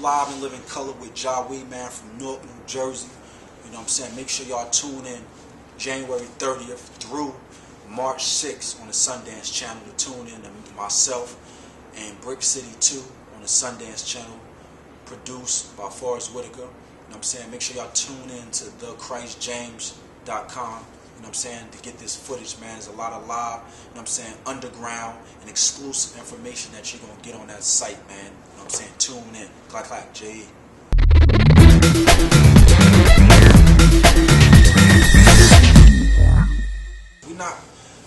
live and live in color with Jiwe, man, from Newark, New Jersey. You know what I'm saying? Make sure y'all tune in January 30th through March 6th on the Sundance channel to tune in to myself and Brick City 2 on the Sundance channel, produced by Forrest Whitaker. You know what I'm saying? Make sure y'all tune in to thechristjames.com. You know what I'm saying? To get this footage, man. There's a lot of live, you know what I'm saying, underground and exclusive information that you're going to get on that site, man. You know what I'm saying? Tune in. Clack, clack, J.E.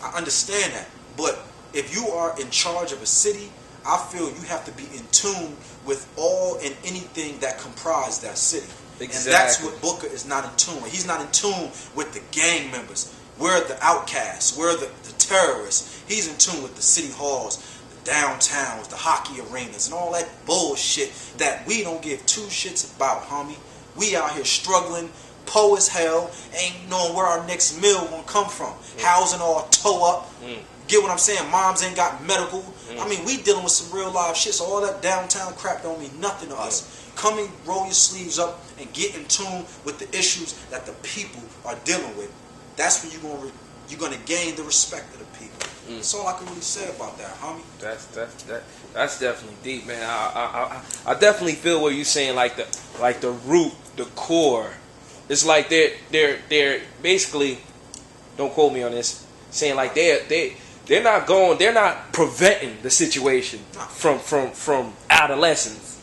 I understand that, but if you are in charge of a city, I feel you have to be in tune with all and anything that comprise that city. Exactly. And that's what Booker is not in tune with. He's not in tune with the gang members. We're the outcasts. We're the terrorists. He's in tune with the city halls, the downtowns, the hockey arenas, and all that bullshit that we don't give two shits about, homie. We out here struggling, poor as hell, ain't knowing where our next meal gonna come from. Housing all toe up. Get what I'm saying? Moms ain't got medical. I mean, we dealing with some real live shit, so all that downtown crap don't mean nothing to us. Come and roll your sleeves up and get in tune with the issues that the people are dealing with. That's when you're gonna gain the respect of the people. That's all I can really say about that, homie. That's definitely deep, man. I definitely feel what you're saying, like the root, the core. It's like they're basically, don't quote me on this, saying like they're not preventing the situation from adolescence.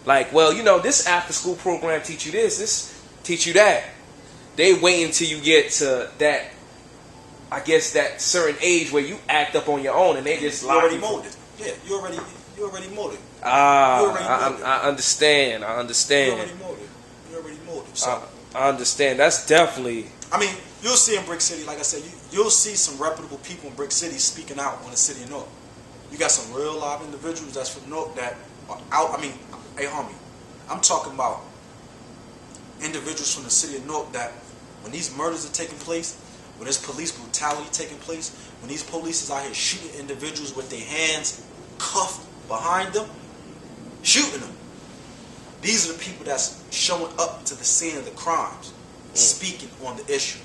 Like, well, you know, this after school program teach you this teach you that. They wait until you get to that, I guess, that certain age where you act up on your own and they just you already molded. Yeah, you already molded. I understand. You already molded. So I understand. That's definitely. I mean, you'll see in Brick City, like I said, you'll see some reputable people in Brick City speaking out on the city of Newark. You got some real live individuals that's from Newark that are out. I mean, hey, homie, I'm talking about individuals from the city of Newark that when these murders are taking place, when there's police brutality taking place, when these police is out here shooting individuals with their hands cuffed behind them, shooting them. These are the people that's showing up to the scene of the crimes, speaking on the issue,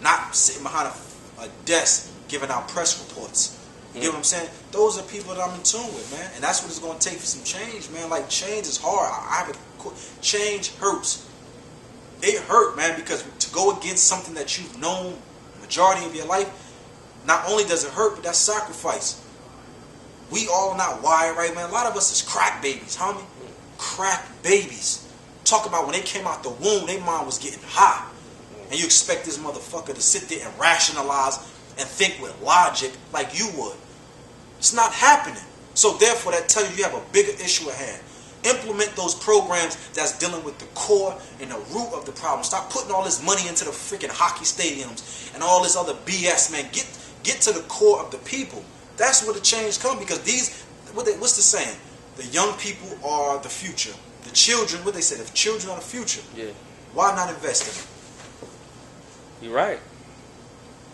not sitting behind a desk giving out press reports. You get what I'm saying? Those are people that I'm in tune with, man. And that's what it's going to take for some change, man. Like, change is hard. Change hurts. It hurt, man, because to go against something that you've known majority of your life, not only does it hurt, but that's sacrifice. We all not wired right, man. A lot of us is crack babies, homie. Crack babies. Talk about when they came out the womb, their mind was getting high. And you expect this motherfucker to sit there and rationalize and think with logic like you would. It's not happening. So therefore, that tells you have a bigger issue at hand. Implement those programs that's dealing with the core and the root of the problem. Stop putting all this money into the freaking hockey stadiums and all this other BS, man. Get to the core of the people. That's where the change comes, because what's the saying? The young people are the future. The children, what they say, the children are the future. Yeah. Why not invest in them? You're right.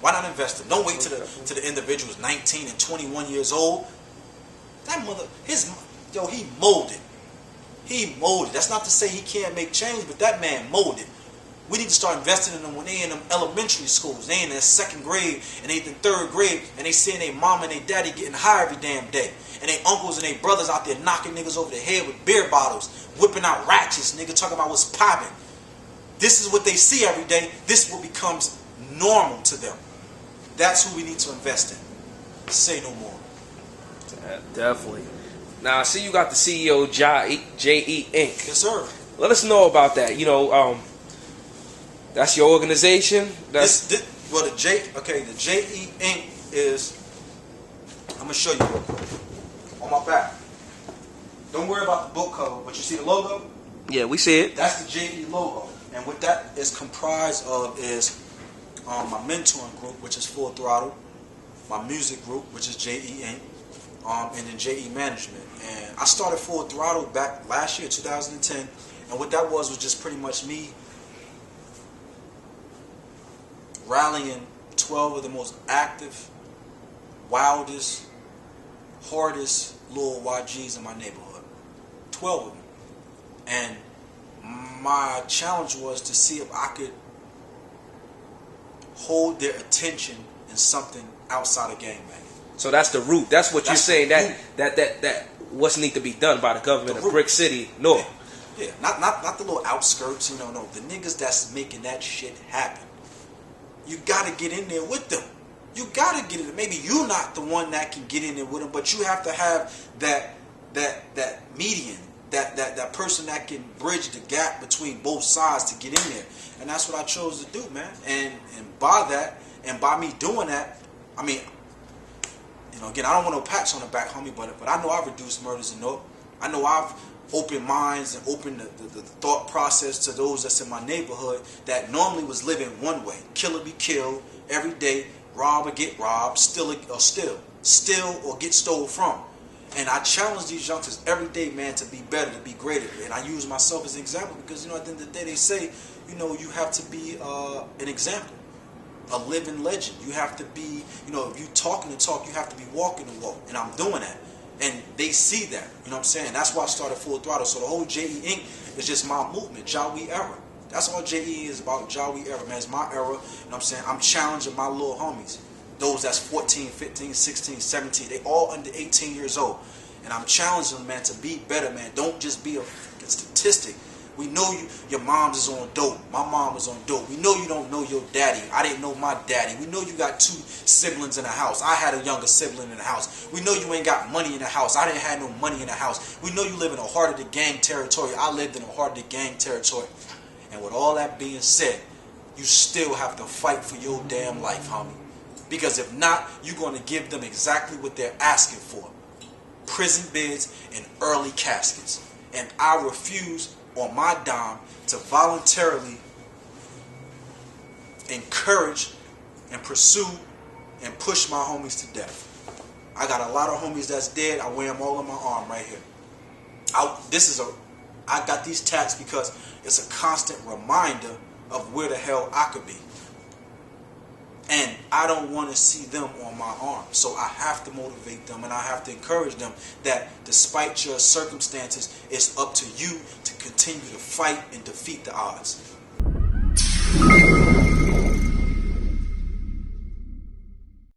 Why not invest in them? Don't wait to the individuals 19 and 21 years old. That he molded. He molded. That's not to say he can't make change, but that man molded. We need to start investing in them when they in them elementary schools. They in their second grade and they in third grade, and they seeing their mom and their daddy getting high every damn day. And their uncles and their brothers out there knocking niggas over the head with beer bottles, whipping out ratchets, nigga, talking about what's popping. This is what they see every day. This is what becomes normal to them. That's who we need to invest in. Say no more. Definitely. Now, I see you got the CEO, J.E. Inc. Yes, sir. Let us know about that. You know, that's your organization? The J.E. Inc. is, I'm going to show you on my back. Don't worry about the book cover, but you see the logo? Yeah, we see it. That's the J.E. logo. And what that is comprised of is my mentoring group, which is Full Throttle, my music group, which is J.E. Inc., and then J.E. Management. And I started Full Throttle back last year, 2010, and what that was just pretty much me rallying 12 of the most active, wildest, hardest little YGs in my neighborhood. 12 of them. And my challenge was to see if I could hold their attention in something outside of gangbanging. So that's the root. That's what That's you're saying. the That what's need to be done by the government The of root. Brick City North. Yeah, not the little outskirts, no. The niggas that's making that shit happen. You gotta get in there with them. You gotta get in there. Maybe you're not the one that can get in there with them, but you have to have that median, that person that can bridge the gap between both sides to get in there. And that's what I chose to do, man. And by that, and by me doing that, I mean, again, I don't want no pats on the back, homie, but I know I've reduced murders in North. I know I've opened minds and opened the thought process to those that's in my neighborhood that normally was living one way. Kill or be killed every day, rob or get robbed, steal or get stole from. And I challenge these youngsters every day, man, to be better, to be greater. And I use myself as an example because, at the end of the day, they say, you have to be an example, a living legend. You have to be, if you talking the talk, you have to be walking the walk. And I'm doing that. And they see that, you know what I'm saying? That's why I started Full Throttle. So the whole JE Inc. is just my movement, Jiwe era. That's all JE is about, Jiwe era, man. It's my era, you know what I'm saying? I'm challenging my little homies. Those that's 14, 15, 16, 17. They all under 18 years old. And I'm challenging them, man, to be better, man. Don't just be a statistic. We know your mom's is on dope. My mom was on dope. We know you don't know your daddy. I didn't know my daddy. We know you got 2 siblings in the house. I had a younger sibling in the house. We know you ain't got money in the house. I didn't have no money in the house. We know you live in the heart of the gang territory. I lived in the heart of the gang territory. And with all that being said, you still have to fight for your damn life, homie. Because if not, you're going to give them exactly what they're asking for. Prison beds and early caskets. And I refuse on my dime to voluntarily encourage and pursue and push my homies to death. I got a lot of homies that's dead. I wear them all on my arm right here. I got these tats because it's a constant reminder of where the hell I could be. And I don't want to see them on my arm. So I have to motivate them and I have to encourage them that despite your circumstances, it's up to you to continue to fight and defeat the odds.